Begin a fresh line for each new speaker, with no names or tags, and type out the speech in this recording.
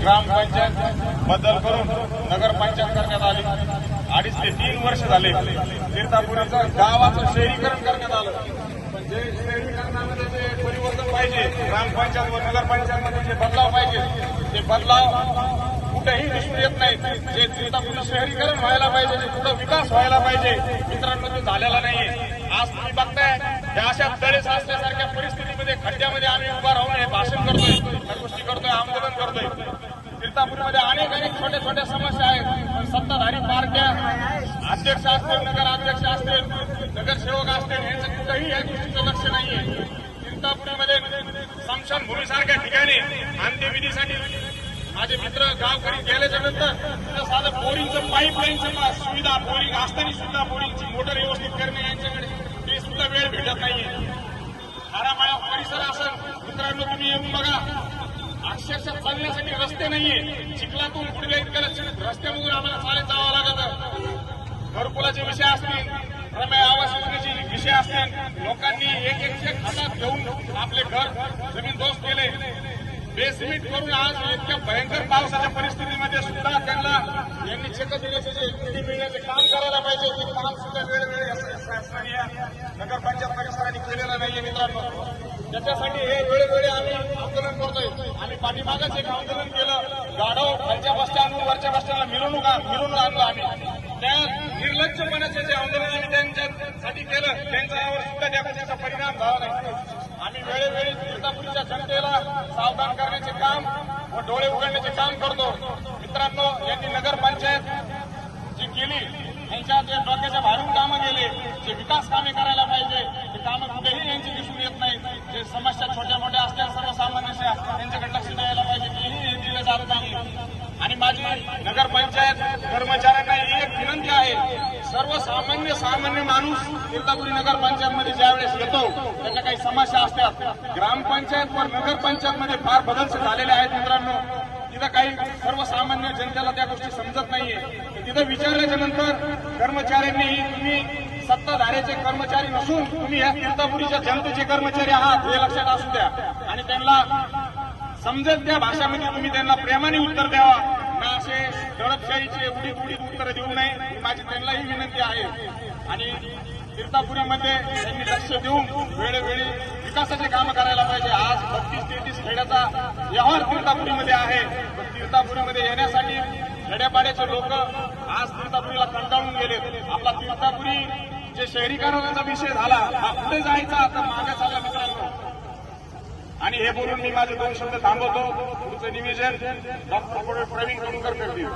ग्रामपंचायत बदल करून नगरपंचायत करण्यात आली। 2.5 ते 3 वर्ष झाले तीर्थापुरीचं गावाचं शहरीकरण करण्यात आलं। पण जे शहरीकरणामध्ये जे परिवर्तन पाहिजे, ग्रामपंचायत व नगरपंचायतमध्ये जे बदलाव पाहिजे ते बदलाव कुठेही दिसून येत नाही। जे तीर्थापुरी शहरीकरण व्हायला पाहिजे, जे पुढे विकास व्हायला पाहिजे, मित्रांनो ते झालेला नाहीये। आज तुम्ही बघताय त्या अशा तळे साचल्यासारख्या परिस्थितीमध्ये खड्ड्यामध्ये आम्ही उभा राहून हे भाषण करतोय, या गोष्टी करतोय, आंदोलन करतोय। तीर्थापुरीमध्ये अनेक छोट्या छोट्या समस्या आहेत, पण सत्ताधारी पार्ट्या, अध्यक्ष असतील, नगराध्यक्ष असतील, नगरसेवक असतील, यांचं कुठेही या गोष्टीचं लक्ष नाहीये। तीर्थापुरीमध्ये स्मशानभूमीसारख्या ठिकाणी अंत्यविधीसाठी माझे मित्र गावकरी गेल्याच्या नंतर तिथं साधं बोरिंगचं पाईपलाईनचं सुविधा, बोरिंग असताना सुद्धा बोरिंगची मोटर व्यवस्थित करणे यांच्याकडे ते सुद्धा वेळ भेटत नाहीये। हारामाळा परिसर असेल, मित्रांनो तुम्ही येऊन बघा, अक्षरशः चालण्यासाठी रस्ते नाहीये। चिखलातून गुडघे इतक्या रस्त्यामधून आम्हाला चालत जावं लागतं। घरकुलाचे विषय असतील, रम्य आवास योजनेचे विषय असतील, लोकांनी एक हातात घेऊन आपले घर जमीनदोस्त केले, बेसमेंट करून आज इतक्या भयंकर पावसाच्या परिस्थितीमध्ये सुद्धा त्यांना यांनी चेक दिल्याचे जे निधी मिळण्याचे काम करायला पाहिजे, ते काम सुद्धा वेळोवेळी नगरपंचायत परिसरांनी केलेलं नाहीये। मित्रांनो त्याच्यासाठी हे वेळोवेळी आम्ही आंदोलन करतोय। आम्ही पाठीमागच एक आंदोलन केलं, गाढव खालच्या बसस्टँडवर वरच्या बसस्टँडला मिळून आणलं आम्ही। त्या निर्लज्जपणाचे जे आंदोलन आम्ही त्यांच्यासाठी केलं, त्यांच्यावर सुद्धा त्या गोष्टीचा परिणाम झाला नाही। आम्ही वेळोवेळी तीर्थापुरीच्या जनतेला सावधान करण्याचे काम व डोळे उघडण्याचे काम करतो। मित्रांनो यांनी नगरपंचायत जी केली, यांच्या जे डोक्याच्या बाहेरून कामं गेले, जे विकास कामे करायला पाहिजे ते कामं कुठेही यांची दिसून येत नाही। जे समस्या छोट्या मोठ्या असल्या सर्वसामान्यांच्या त्यांच्याकडे लक्ष द्यायला पाहिजे, तेही दिलं जात नाही। आणि माझी नगरपंचायत कर्मचाऱ्यांना एक विनंती आहे, सामान्य माणूस तीर्थापुरी नगरपंचायतमध्ये ज्यावेळेस येतो त्यांना काही समस्या असतात, ग्रामपंचायत व नगरपंचायतमध्ये फार बदल झालेले आहेत। मित्रांनो तिथं काही सर्वसामान्य जनतेला त्या गोष्टी समजत नाहीये। तिथं विचारल्याच्या नंतर कर्मचाऱ्यांनी तुम्ही सत्ताधाऱ्याचे कर्मचारी नसून तुम्ही या तीर्थापुरीच्या जनतेचे कर्मचारी आहात हे लक्षात असू द्या, आणि त्यांना समजेल त्या भाषेमध्ये तुम्ही त्यांना प्रेमाने उत्तर द्यावा, ना असे दडपशाहीचे उडीद उत्तर देऊ नये, माझी त्यांनाही विनंती आहे। आणि तीर्थापुरीमध्ये त्यांनी लक्ष देऊन वेळोवेळी विकासाचे काम करायला पाहिजे। आज 32-33 खेड्याचा व्यवहार तीर्थापुरीमध्ये आहे, पण तीर्थापुरीमध्ये येण्यासाठी खेड्यापाड्याचे लोक आज तीर्थापुरीला कंटाळून गेले। आपला तीर्थापुरी जे शहरीकरणाचा विषय झाला, हा पुढे जायचा आता मागे चालला मित्रांनो। आणि हे बोलून मी माझे 2 शब्द थांबवतो। पुढचं निवेदन डॉक्टर प्रवीण कणुकर करतील।